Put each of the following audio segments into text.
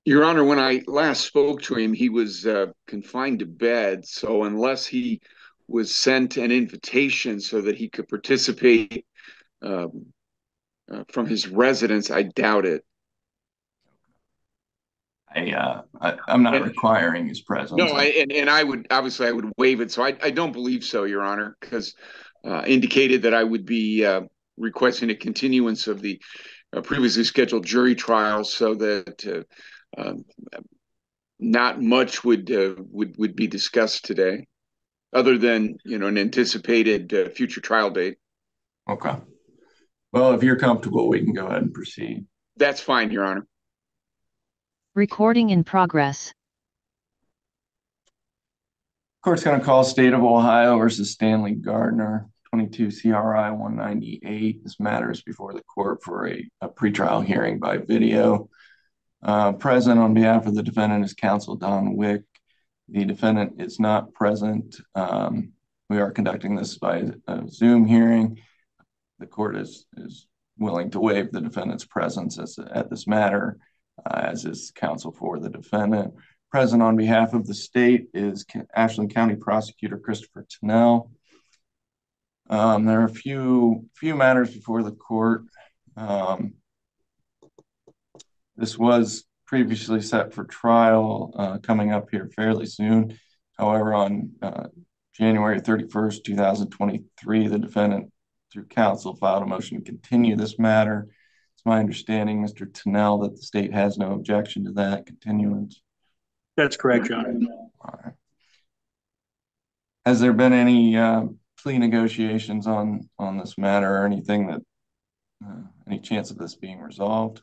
Your Honor, when I last spoke to him, he was confined to bed. So unless he was sent an invitation so that he could participate um, from his residence, I doubt it. I'm not And requiring his presence. no, and I would obviously I would waive it. So I don't believe so, Your Honor, because indicated that I would be requesting a continuance of the previously scheduled jury trial, so that not much would be discussed today, other than an anticipated future trial date. Okay. Well, if you're comfortable, we can go ahead and proceed. That's fine, Your Honor. Recording in progress. Court's going to call State of Ohio versus Stanley Gardner, 22 CRI 198. This matter is before the court for a pretrial hearing by video. Present on behalf of the defendant is counsel Don Wick. The defendant is not present. We are conducting this by a Zoom hearing. The court is willing to waive the defendant's presence at this matter, as is counsel for the defendant. Present on behalf of the state is Ashland County Prosecutor Christopher Tunnell. There are a few matters before the court. This was previously set for trial, coming up here fairly soon. However, on January 31st, 2023, the defendant, through counsel, filed a motion to continue this matter. It's my understanding, Mr. Tunnell, that the state has no objection to that continuance. That's correct, Your Honor. All right. Has there been any plea negotiations on this matter, or anything that any chance of this being resolved?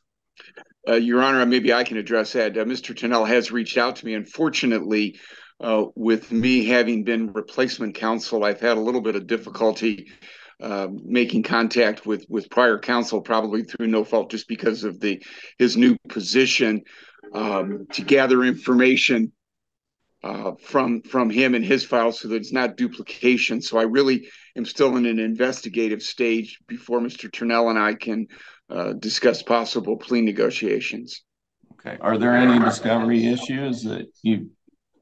Your Honor, maybe I can address that. Mr. Tunnell has reached out to me. Unfortunately, with me having been replacement counsel, I've had a little bit of difficulty making contact with prior counsel, probably through no fault, just because of his new position, to gather information from him and his files, so that it's not duplication. So I really am still in an investigative stage before Mr. Tunnell and I can discuss possible plea negotiations. Okay. Are there any discovery issues that you?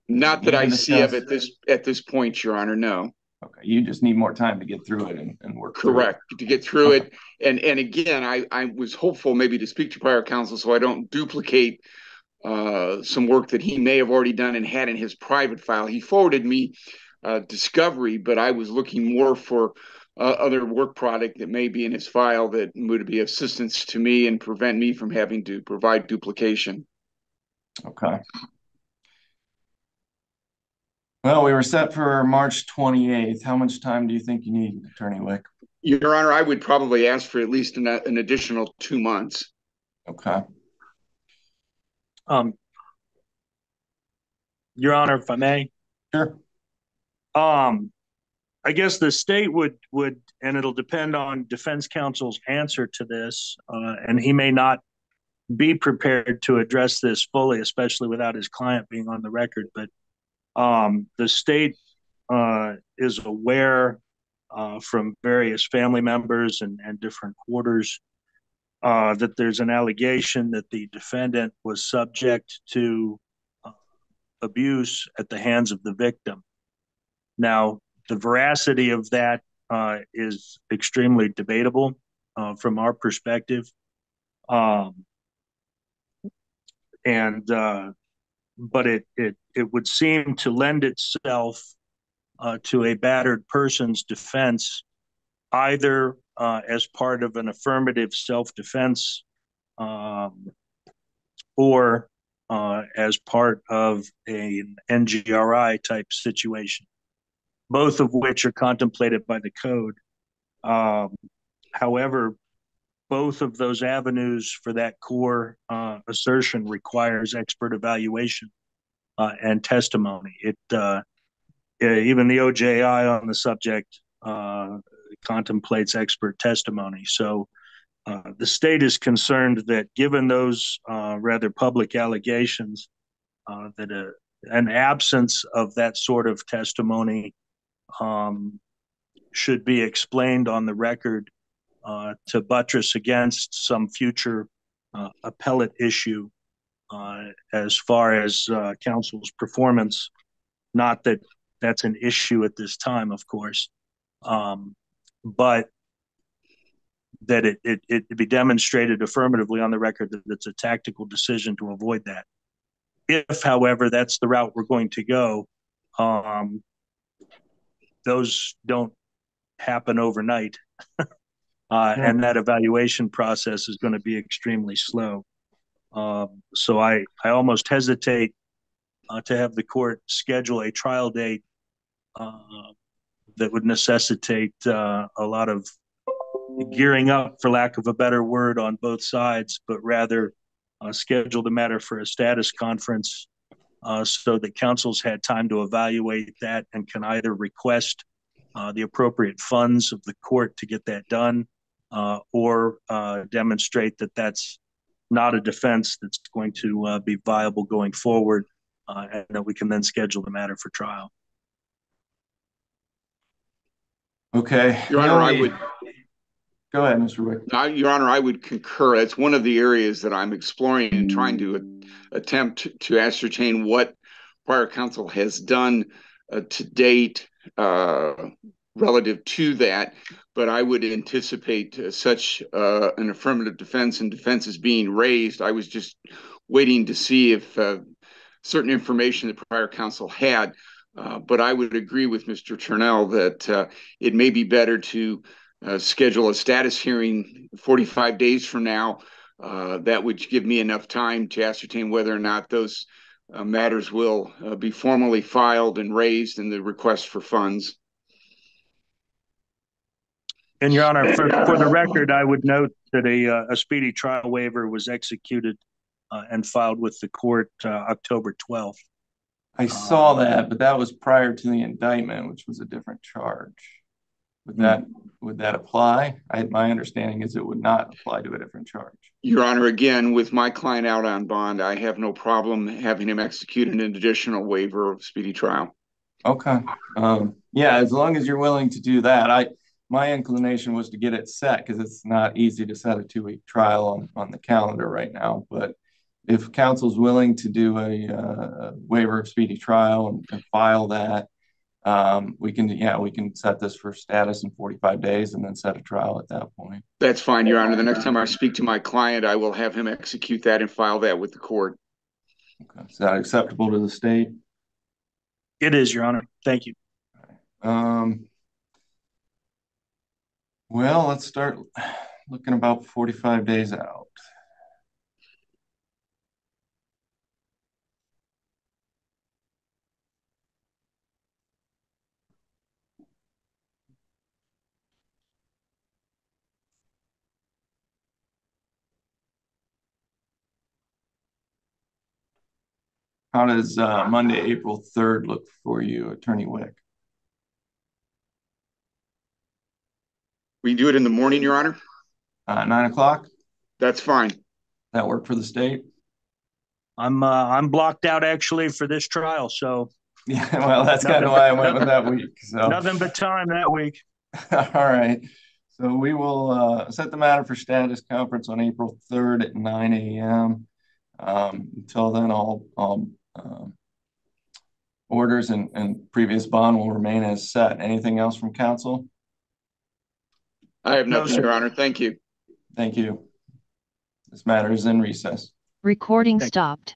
Not that I see of at this point, Your Honor. No. Okay. You just need more time to get through it and work. Correct. To get through it, and again, I was hopeful maybe to speak to prior counsel so I don't duplicate some work that he may have already done and had in his private file. He forwarded me discovery, but I was looking more for other work product that may be in his file that would be assistance to me and prevent me from having to provide duplication. Okay. Well, we were set for March 28th. How much time do you think you need, Attorney Wick? Your Honor, I would probably ask for at least an additional 2 months. Okay. Your Honor, if I may. Sure. I guess the state would, and it'll depend on defense counsel's answer to this, and he may not be prepared to address this fully, especially without his client being on the record. But the state is aware from various family members and different quarters that there's an allegation that the defendant was subject to abuse at the hands of the victim. Now, the veracity of that is extremely debatable from our perspective. But it would seem to lend itself to a battered person's defense, either as part of an affirmative self-defense or as part of an NGRI type situation, both of which are contemplated by the code. However, both of those avenues for that core assertion requires expert evaluation and testimony. Even the OJI on the subject contemplates expert testimony. So the state is concerned that given those rather public allegations, that an absence of that sort of testimony should be explained on the record to buttress against some future appellate issue as far as counsel's performance. Not that that's an issue at this time, of course, but that it be demonstrated affirmatively on the record that it's a tactical decision to avoid that. If, however, that's the route we're going to go, those don't happen overnight. And that evaluation process is going to be extremely slow. So I almost hesitate to have the court schedule a trial date that would necessitate a lot of gearing up, for lack of a better word, on both sides, but rather schedule the matter for a status conference so that counsel's had time to evaluate that and can either request the appropriate funds of the court to get that done or demonstrate that that's not a defense that's going to be viable going forward, and that we can then schedule the matter for trial. Okay. Your Honor, I would... Go ahead, Mr. Wick. Your Honor, I would concur. It's one of the areas that I'm exploring and trying to attempt to ascertain what prior counsel has done to date relative to that. But I would anticipate such an affirmative defense and defenses being raised. I was just waiting to see if certain information that prior counsel had. But I would agree with Mr. Tunnell that it may be better to schedule a status hearing 45 days from now. That would give me enough time to ascertain whether or not those matters will be formally filed and raised in the request for funds. And Your Honor, for the record, I would note that a speedy trial waiver was executed and filed with the court October 12th. I saw that, but that was prior to the indictment, which was a different charge. Would that apply? My understanding is it would not apply to a different charge. Your Honor, again, with my client out on bond, I have no problem having him execute an additional waiver of speedy trial. Okay. Yeah, as long as you're willing to do that. My inclination was to get it set because it's not easy to set a 2-week trial on the calendar right now. But if counsel's willing to do a waiver of speedy trial and file that, we can set this for status in 45 days and then set a trial at that point. That's fine, Your Honor. The next time I speak to my client, I will have him execute that and file that with the court. Okay. Is that acceptable to the state? It is, Your Honor. Thank you. Well, let's start looking about 45 days out. How does Monday, April 3rd look for you, Attorney Wick? We do it in the morning, Your Honor? 9 o'clock? That's fine. That work for the state? I'm blocked out actually for this trial, so yeah. Well, that's kind of why I went with that week. So nothing but time that week. All right. So we will set the matter for status conference on April 3rd at 9 a.m. Until then, all orders and previous bond will remain as set. Anything else from counsel? I have nothing, Your Honor. Thank you. Thank you. This matter is in recess. Recording stopped.